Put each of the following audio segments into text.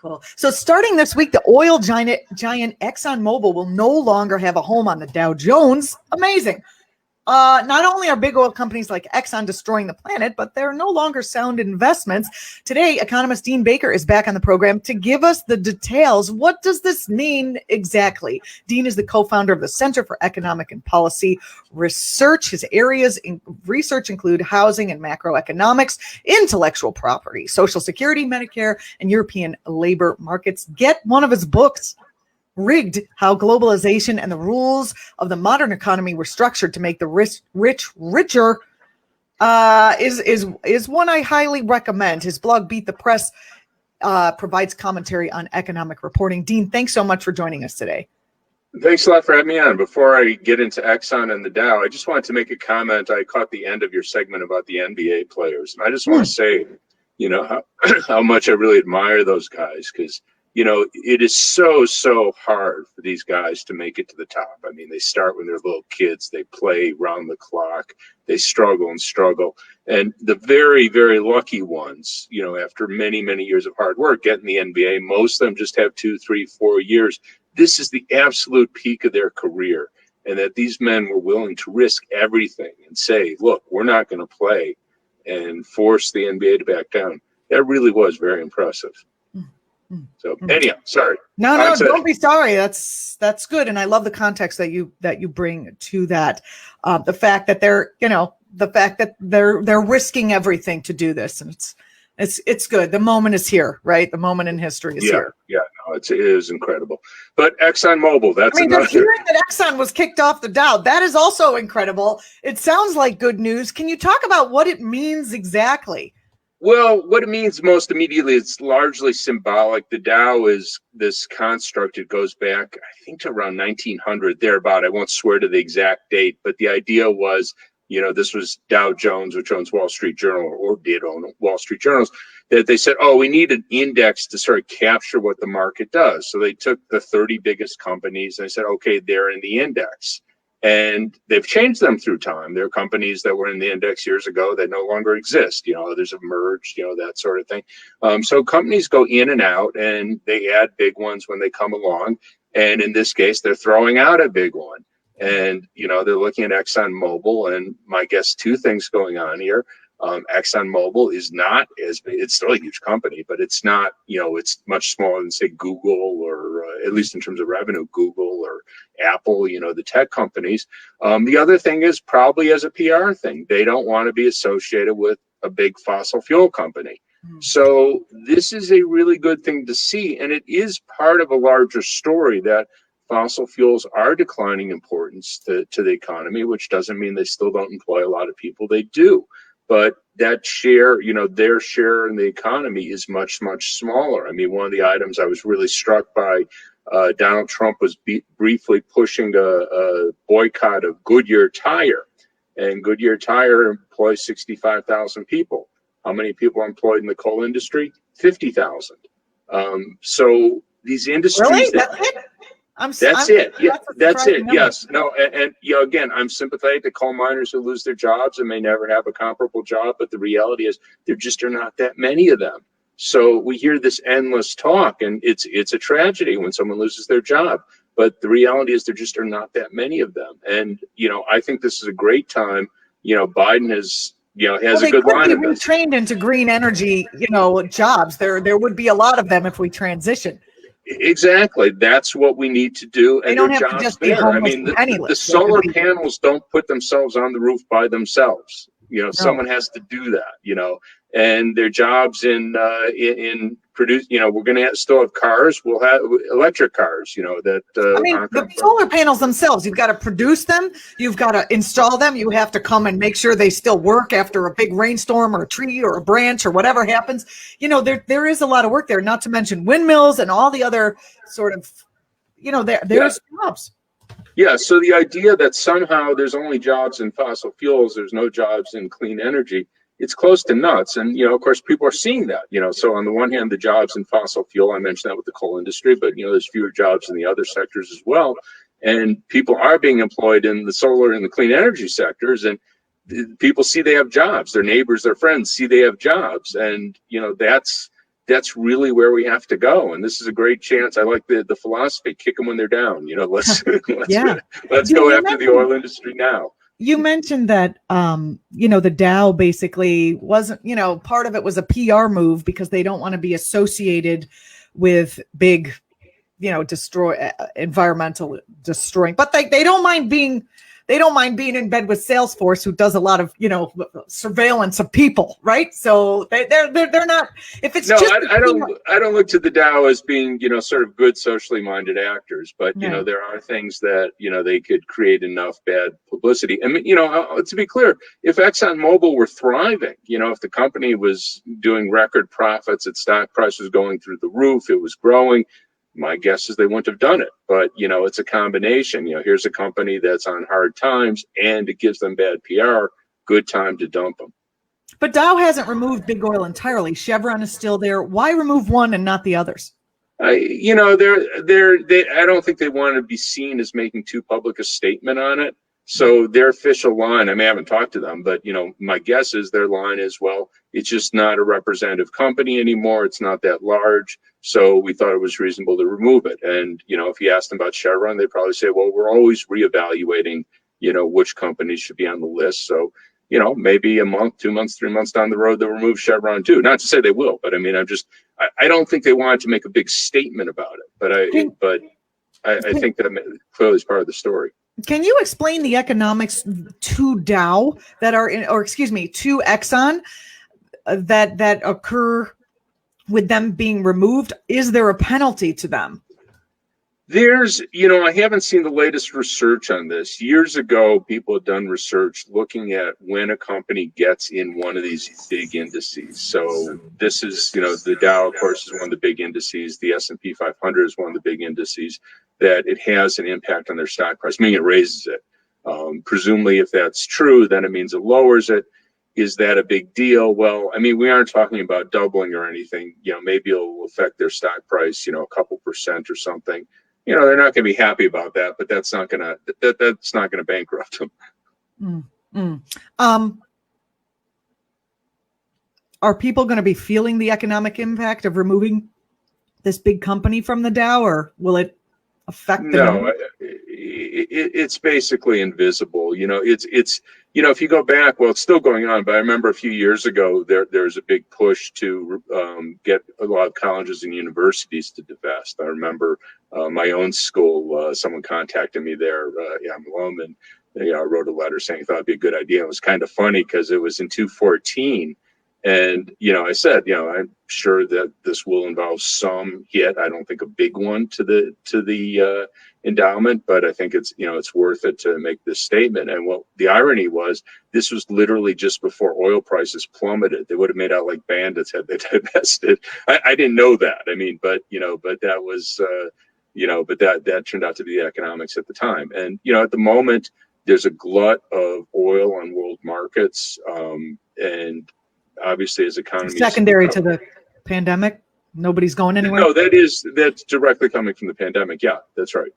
Cool. So starting this week, the oil giant ExxonMobil will no longer have a home on the Dow Jones. Amazing. Not only are big oil companies like Exxon destroying the planet, but they're no longer sound investments. Today, economist Dean Baker is back on the program to give us the details. What does this mean exactly? Dean is the co-founder of the Center for Economic and Policy Research. His areas in research include housing and macroeconomics, intellectual property, Social Security, Medicare, and European labor markets. Get one of his books. Rigged: How Globalization and the Rules of the Modern Economy Were Structured to Make the Rich Richer is one I highly recommend. His blog, Beat the Press, provides commentary on economic reporting. Dean, thanks so much for joining us today. Thanks a lot for having me on. Before I get into Exxon and the Dow, I just wanted to make a comment. I caught the end of your segment about the NBA players, and I just want to say, how much I really admire those guys, because it is so hard for these guys to make it to the top. I mean, they start when they're little kids. They play round the clock. They struggle. And the very, very lucky ones, after many, many years of hard work, get in the NBA. Most of them just have 2, 3, 4 years. This is the absolute peak of their career. And that these men were willing to risk everything and say, look, we're not going to play, and force the NBA to back down. That really was very impressive. So anyhow, sorry. No, don't be sorry. That's good, and I love the context that you bring to that. The fact that they're risking everything to do this, and it's good. The moment is here, right? The moment in history is here. Yeah, no, it is incredible. But ExxonMobil, just hearing that Exxon was kicked off the Dow, that is also incredible. It sounds like good news. Can you talk about what it means exactly? Well, what it means most immediately, it's largely symbolic. The Dow is this construct. It goes back, I think, to around 1900, thereabout. I won't swear to the exact date, but the idea was, this was Dow Jones, which owns Wall Street Journal, or did own Wall Street Journals, that they said, we need an index to sort of capture what the market does. So they took the 30 biggest companies and they said, okay, they're in the index. And they've changed them through time. There are companies that were in the index years ago that no longer exist. Others have merged, that sort of thing. So companies go in and out, and they add big ones when they come along. And in this case, they're throwing out a big one. And, they're looking at ExxonMobil, and my guess, two things going on here. ExxonMobil is not as big. It's still a huge company, but it's not, it's much smaller than, say, Google, or at least in terms of revenue, Google or Apple, the tech companies. The other thing is probably as a PR thing. They don't want to be associated with a big fossil fuel company. So this is a really good thing to see. And it is part of a larger story that fossil fuels are declining importance to the economy, which doesn't mean they still don't employ a lot of people. They do. But that share, their share in the economy is much, much smaller. I mean, one of the items I was really struck by, Donald Trump was briefly pushing a boycott of Goodyear Tire. And Goodyear Tire employs 65,000 people. How many people are employed in the coal industry? 50,000. So these industries... Really? That's it. Yes. No. And again, I'm sympathetic to coal miners who lose their jobs and may never have a comparable job. But the reality is there just are not that many of them. So we hear this endless talk, and it's a tragedy when someone loses their job. But the reality is there just are not that many of them. And, I think this is a great time. Biden has a good line. They could be retrained into green energy, jobs. There would be a lot of them if we transition. Exactly. That's what we need to do. And they don't have to just be homeless and penniless. The solar panels don't put themselves on the roof by themselves. Someone has to do that, and their jobs in produce, we're going to still have cars. We'll have electric cars, the solar panels themselves, you've got to produce them. You've got to install them. You have to come and make sure they still work after a big rainstorm or a tree or a branch or whatever happens. There is a lot of work there, not to mention windmills and all the other sort of, there's jobs. Yeah, so the idea that somehow there's only jobs in fossil fuels, there's no jobs in clean energy, it's close to nuts. And, of course, people are seeing that, so on the one hand, the jobs in fossil fuel, I mentioned that with the coal industry, but, there's fewer jobs in the other sectors as well. And people are being employed in the solar and the clean energy sectors, and people see they have jobs. Their neighbors, their friends see they have jobs. And, that's really where we have to go. And this is a great chance. I like the philosophy, kick them when they're down. Let's Yeah. let's Yeah, go after the oil industry now. You mentioned that, the Dow basically wasn't, part of it was a PR move because they don't want to be associated with big, environmental destroying, but they don't mind being in bed with Salesforce, who does a lot of, surveillance of people, right? So they're not. If it's I don't look to the Dow as being, sort of good socially minded actors, but No. There are things that they could create enough bad publicity. I mean, to be clear, if ExxonMobil were thriving, if the company was doing record profits, its stock price was going through the roof, it was growing, my guess is they wouldn't have done it. But, it's a combination. Here's a company that's on hard times and it gives them bad PR. Good time to dump them. But Dow hasn't removed big oil entirely. Chevron is still there. Why remove one and not the others? I don't think they want to be seen as making too public a statement on it. So their official line, I haven't talked to them, but my guess is their line is, well, it's just not a representative company anymore. It's not that large. So we thought it was reasonable to remove it. And, if you asked them about Chevron, they'd probably say, well, we're always reevaluating, which companies should be on the list. So, maybe a month, 2 months, 3 months down the road, they'll remove Chevron too. Not to say they will, but I don't think they wanted to make a big statement about it. But I think that clearly is part of the story. Can you explain the economics to Dow to Exxon that occur with them being removed? Is there a penalty to them? There's, I haven't seen the latest research on this. Years ago, people had done research looking at when a company gets in one of these big indices. So this is, the Dow, of course, is one of the big indices. The S&P 500 is one of the big indices, that it has an impact on their stock price, meaning it raises it. Presumably, if that's true, then it means it lowers it. Is that a big deal? Well, we aren't talking about doubling or anything. Maybe it'll affect their stock price, a couple percent or something. They're not going to be happy about that, but that's not going to bankrupt them. Are people going to be feeling the economic impact of removing this big company from the Dow, or will it affect them? No, it's basically invisible. It's if you go back, well, it's still going on, but I remember a few years ago, there's a big push to get a lot of colleges and universities to divest. I remember my own school, someone contacted me there. I'm an alum, and I wrote a letter saying I thought it'd be a good idea. It was kind of funny because it was in 2014. And, I said, I'm sure that this will involve some hit. I don't think a big one to the endowment, but I think it's worth it to make this statement. And the irony was, this was literally just before oil prices plummeted. They would have made out like bandits had they divested. I didn't know that. But that was, but that turned out to be the economics at the time. And, at the moment, there's a glut of oil on world markets. And obviously, as economies secondary to the pandemic, nobody's going anywhere. No, that's directly coming from the pandemic. Yeah, that's right.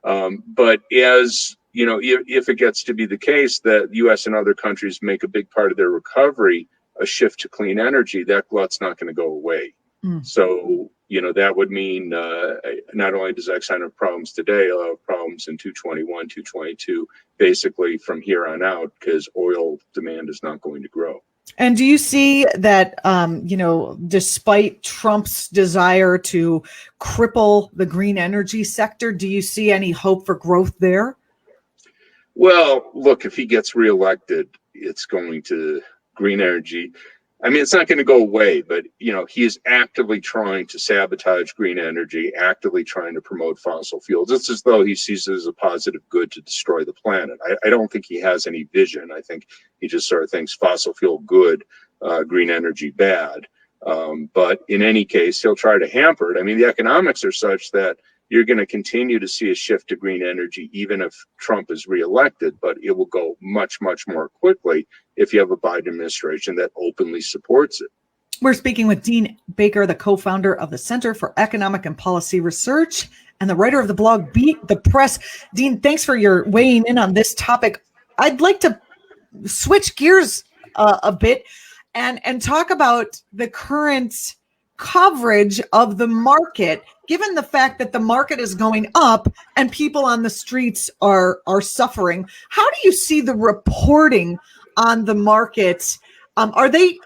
But as if it gets to be the case that U.S. and other countries make a big part of their recovery a shift to clean energy, that glut's not going to go away. So that would mean not only does Exxon have problems today, it'll have problems in 2021, 2022, basically from here on out, because oil demand is not going to grow. And do you see that, despite Trump's desire to cripple the green energy sector, do you see any hope for growth there? Well, look, if he gets reelected, it's going to green energy. It's not going to go away, but, he is actively trying to sabotage green energy, actively trying to promote fossil fuels. It's as though he sees it as a positive good to destroy the planet. I don't think he has any vision. I think he just sort of thinks fossil fuel good, green energy bad. But in any case, he'll try to hamper it. The economics are such that you're going to continue to see a shift to green energy, even if Trump is reelected, but it will go much, much more quickly if you have a Biden administration that openly supports it. We're speaking with Dean Baker, the co-founder of the Center for Economic and Policy Research and the writer of the blog Beat the Press. Dean, thanks for your weighing in on this topic. I'd like to switch gears a bit and talk about the current coverage of the market, given the fact that the market is going up and people on the streets are suffering? How do you see the reporting on the market? Are they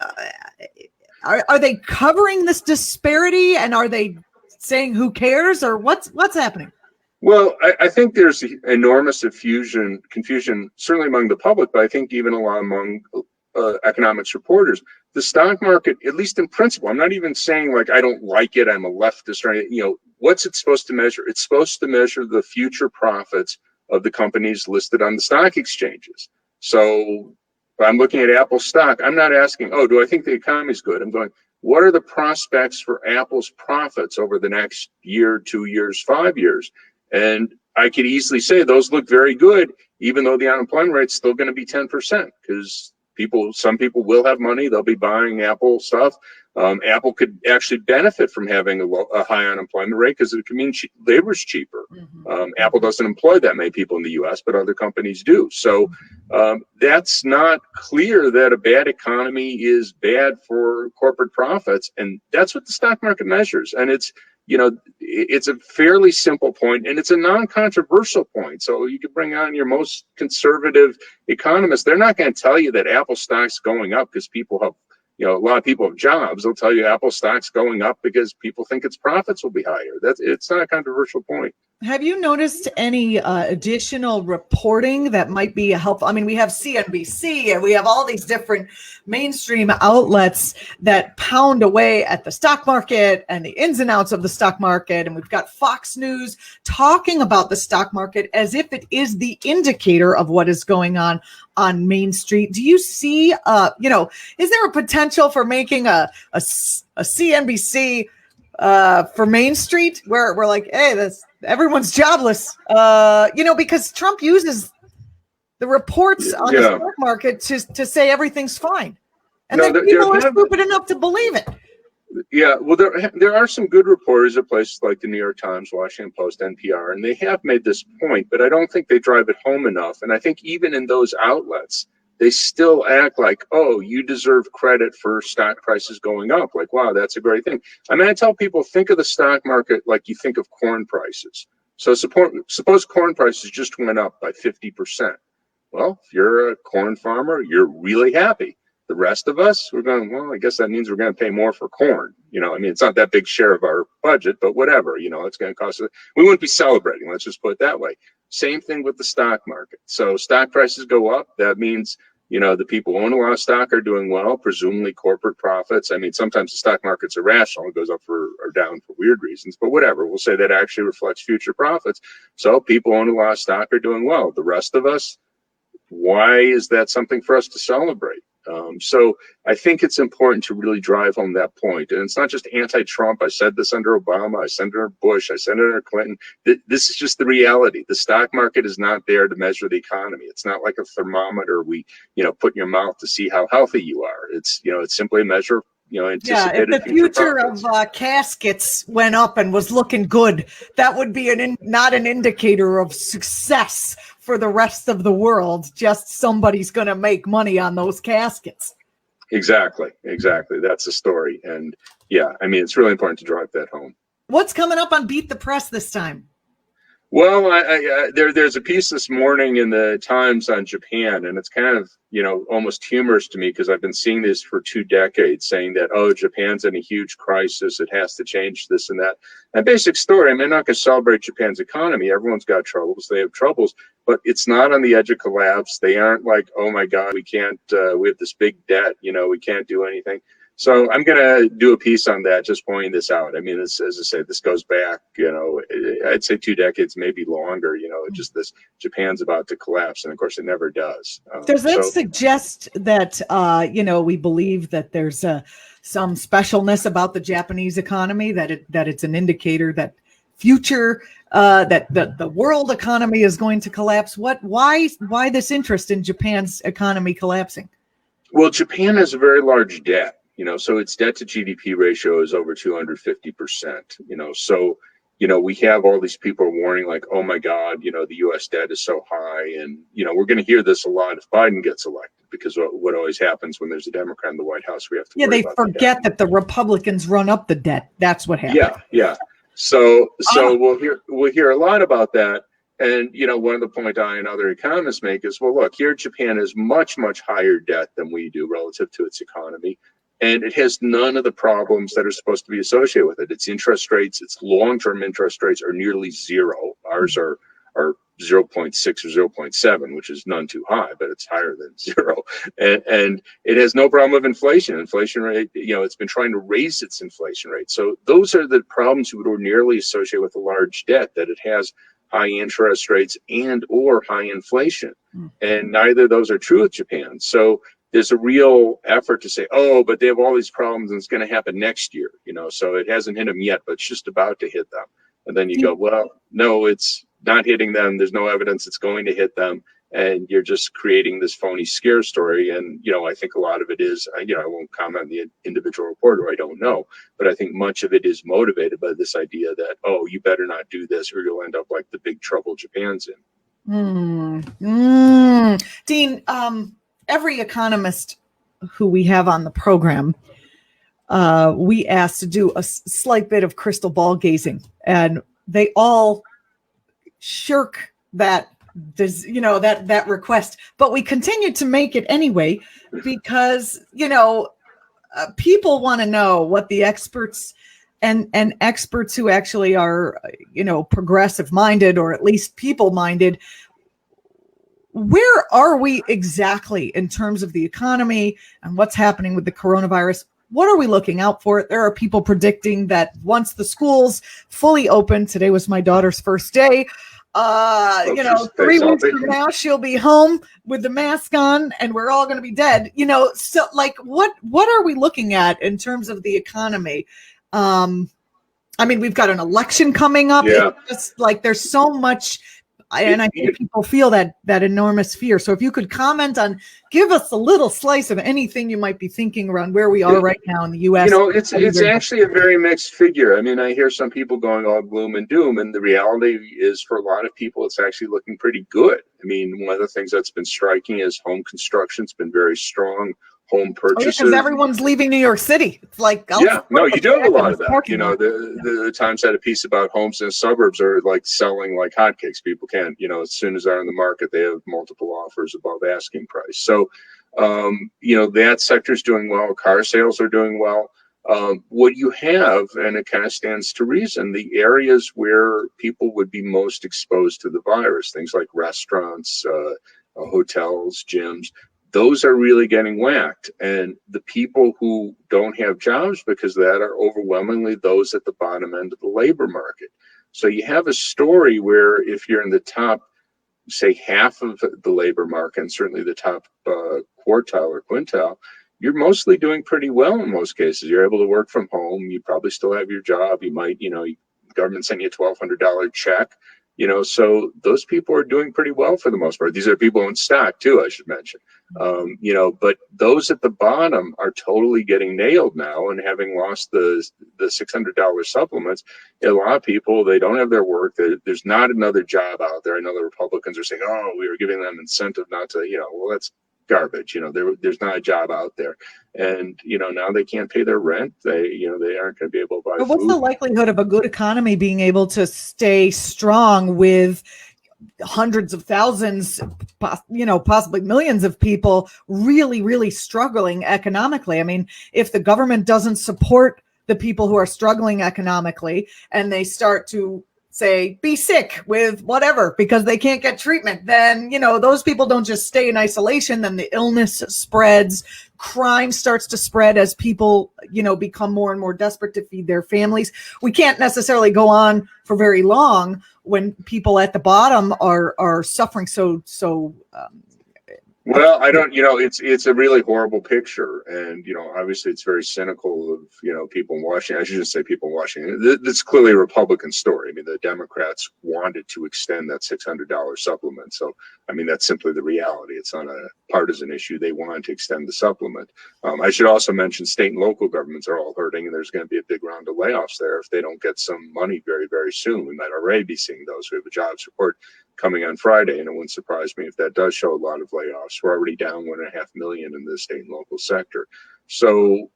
covering this disparity, and are they saying who cares, or what's happening? Well, I think there's enormous confusion, certainly among the public, but I think even a lot among economics reporters. The stock market, at least in principle, I'm not even saying like I don't like it, I'm a leftist or anything, what's it supposed to measure? It's supposed to measure the future profits of the companies listed on the stock exchanges. So if I'm looking at Apple stock, I'm not asking, oh, do I think the economy is good? I'm going, what are the prospects for Apple's profits over the next year, 2 years, 5 years? And I could easily say those look very good, even though the unemployment rate's still going to be 10%, because some people will have money, they'll be buying Apple stuff. Apple could actually benefit from having a high unemployment rate because it could mean labor's cheaper. Apple doesn't employ that many people in the US, but other companies do. So that's not clear that a bad economy is bad for corporate profits. And that's what the stock market measures. And it's a fairly simple point, and it's a non-controversial point. So you could bring on your most conservative economists. They're not going to tell you that Apple stock's going up because people have, a lot of people have jobs. They'll tell you Apple stock's going up because people think its profits will be higher. It's not a controversial point. Have you noticed any additional reporting that might be helpful? I mean, we have CNBC and we have all these different mainstream outlets that pound away at the stock market and the ins and outs of the stock market. And we've got Fox News talking about the stock market as if it is the indicator of what is going on Main Street. Do you see, is there a potential for making a CNBC for Main Street where we're like, hey, everyone's jobless, because Trump uses the reports on the stock market to say everything's fine. And then people are stupid enough to believe it. Yeah, well, there are some good reporters at places like the New York Times, Washington Post, NPR, and they have made this point, but I don't think they drive it home enough. And I think even in those outlets, they still act like, oh, you deserve credit for stock prices going up. Like, wow, that's a great thing. I mean, I tell people, think of the stock market like you think of corn prices. So suppose corn prices just went up by 50%. Well, if you're a corn farmer, you're really happy. The rest of us, we're going, well, I guess that means we're going to pay more for corn. It's not that big share of our budget, but whatever, it's going to cost us. We wouldn't be celebrating. Let's just put it that way. Same thing with the stock market. So stock prices go up. That means, the people who own a lot of stock are doing well, presumably corporate profits. I mean, sometimes the stock market's irrational. It goes up or down for weird reasons, but whatever. We'll say that actually reflects future profits. So people own a lot of stock are doing well. The rest of us, why is that something for us to celebrate? So I think it's important to really drive home that point. And it's not just anti-Trump. I said this under Obama. I said it under Bush. I said it under Clinton. This is just the reality. The stock market is not there to measure the economy. It's not like a thermometer we, put in your mouth to see how healthy you are. It's simply a measure of, anticipated if the future of caskets went up and was looking good, that would be not an indicator of success for the rest of the world. Just somebody's going to make money on those caskets. Exactly. That's the story. And it's really important to drive that home. What's coming up on Beat the Press this time? Well, there's a piece this morning in the Times on Japan, and it's kind of, almost humorous to me because I've been seeing this for 2 decades, saying that, oh, Japan's in a huge crisis. It has to change this and that. And basic story, I'm not going to celebrate Japan's economy. Everyone's got troubles. They have troubles, but it's not on the edge of collapse. They aren't like, oh, my God, we can't, we have this big debt, we can't do anything. So I'm going to do a piece on that, just pointing this out. I mean, as I say, this goes back, I'd say 2 decades, maybe longer, just this Japan's about to collapse. And of course, it never does. Does that suggest that, we believe that there's some specialness about the Japanese economy, that it's an indicator that future, that the world economy is going to collapse? Why this interest in Japan's economy collapsing? Well, Japan has a very large debt. So its debt to GDP ratio is over 250%, so, we have all these people warning like, oh my God, the US debt is so high. And, we're going to hear this a lot if Biden gets elected. because what always happens when there's a Democrat in the White House, we have to Yeah, worry they about forget that the Republicans run up the debt. That's what happened. Yeah. So we'll hear a lot about that. And, one of the points I and other economists make is, well, look, here Japan has much, much higher debt than we do relative to its economy. And it has none of the problems that are supposed to be associated with it. Its interest rates, its long-term interest rates are nearly zero. Ours are 0.6 or 0.7, which is none too high, but it's higher than zero. And it has no problem with inflation. Inflation rate, it's been trying to raise its inflation rate. So those are the problems you would ordinarily associate with a large debt, that it has high interest rates and or high inflation. And neither of those are true with Japan. So there's a real effort to say, oh, but they have all these problems and it's going to happen next year, so it hasn't hit them yet, but it's just about to hit them. And then you go, well, no, it's not hitting them. There's no evidence it's going to hit them. And you're just creating this phony scare story. And, I think a lot of it is, I won't comment on the individual reporter, I don't know, but I think much of it is motivated by this idea that, oh, you better not do this or you'll end up like the big trouble Japan's in. Dean, every economist who we have on the program, we asked to do a slight bit of crystal ball gazing, and they all shirk that request, but we continue to make it anyway because people want to know what the experts and experts who actually are progressive minded, or at least people minded, where are we exactly in terms of the economy and what's happening with the coronavirus? What are we looking out for? There are people predicting that once the schools fully open, today was my daughter's first day, 3 weeks from now, she'll be home with the mask on and we're all going to be dead. So like, what are we looking at in terms of the economy? We've got an election coming up. Yeah. It's just like there's so much. And I think people feel that enormous fear. So if you could comment on, give us a little slice of anything you might be thinking around where we are right now in the U.S. It's actually a very mixed figure. I hear some people going all gloom and doom, and the reality is for a lot of people, it's actually looking pretty good. One of the things that's been striking is home construction's been very strong. Home purchases. Because everyone's leaving New York City. It's like, you do have a lot of that. The Times had a piece about homes in the suburbs are like selling like hotcakes. People can't, as soon as they're in the market, they have multiple offers above asking price. So, that sector's doing well. Car sales are doing well. What you have, and it kind of stands to reason, the areas where people would be most exposed to the virus, things like restaurants, hotels, gyms, those are really getting whacked. And the people who don't have jobs because of that are overwhelmingly those at the bottom end of the labor market. So you have a story where if you're in the top, say, half of the labor market, and certainly the top quartile or quintile, you're mostly doing pretty well in most cases. You're able to work from home. You probably still have your job. You might, government send you a $1,200 check. So those people are doing pretty well for the most part. These are people in stock too, I should mention. But those at the bottom are totally getting nailed now, and having lost the $600 supplements, a lot of people, they don't have their work. There's not another job out there. I know the Republicans are saying, oh, we were giving them incentive not to, well, that's garbage. There's not a job out there, and now they can't pay their rent. They aren't going to be able to buy But what's food. the likelihood of a good economy being able to stay strong with hundreds of thousands, possibly millions of people really, really struggling economically? If the government doesn't support the people who are struggling economically and they start to say, be sick with whatever because they can't get treatment, then, those people don't just stay in isolation. Then the illness spreads, crime starts to spread as people, become more and more desperate to feed their families. We can't necessarily go on for very long when people at the bottom are suffering so well, I don't, it's a really horrible picture. And, obviously it's very cynical of, people in Washington. I should just say people in Washington. This is clearly a Republican story. The Democrats wanted to extend that $600 supplement. So, that's simply the reality. It's not a partisan issue. They wanted to extend the supplement. I should also mention state and local governments are all hurting, and there's going to be a big round of layoffs there if they don't get some money very, very soon. We might already be seeing those. We have a jobs report coming on Friday, and it wouldn't surprise me if that does show a lot of layoffs. We're already down 1.5 million in the state and local sector. So,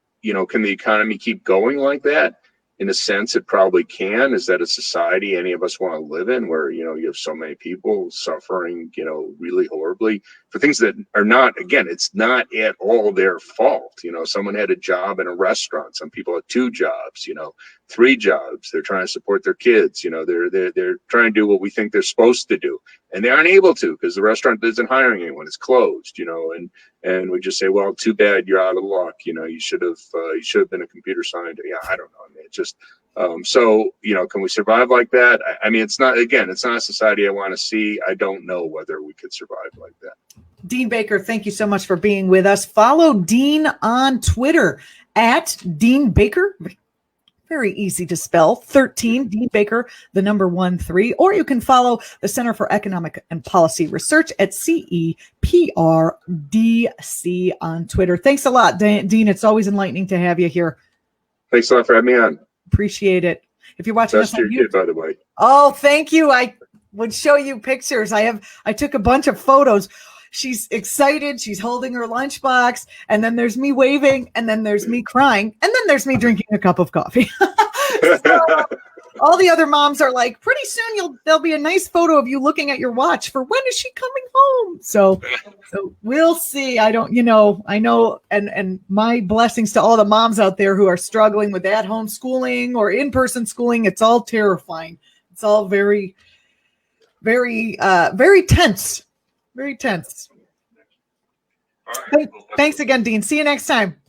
can the economy keep going like that? In a sense, it probably can. Is that a society any of us want to live in, where, you have so many people suffering, really horribly for things that are not, again, it's not at all their fault. Someone had a job in a restaurant. Some people had 2 jobs, 3 jobs. They're trying to support their kids. They're trying to do what we think they're supposed to do, and they aren't able to because the restaurant isn't hiring anyone. It's closed, and we just say, well, too bad, you're out of luck. You should have been a computer scientist. Yeah, I don't know. I mean, it just so can we survive like that? I mean, it's not a society I want to see. I don't know whether we could survive like that. Dean Baker, thank you so much for being with us. Follow Dean on Twitter at Dean Baker. Very easy to spell. 13, Dean Baker, the number 13. Or you can follow the Center for Economic and Policy Research at CEPRDC on Twitter. Thanks a lot, Dean. It's always enlightening to have you here. Thanks a lot for having me on. Appreciate it. If you're watching us on your kid, by the way. Oh, thank you. I would show you pictures. I took a bunch of photos. She's excited. She's holding her lunchbox. And then there's me waving. And then there's me crying. And then there's me drinking a cup of coffee. So, all the other moms are like, pretty soon there'll be a nice photo of you looking at your watch for when is she coming home? So we'll see. I know, and my blessings to all the moms out there who are struggling with at-home schooling or in-person schooling. It's all terrifying. It's all very, very, very tense. Very tense. Thanks again, Dean. See you next time.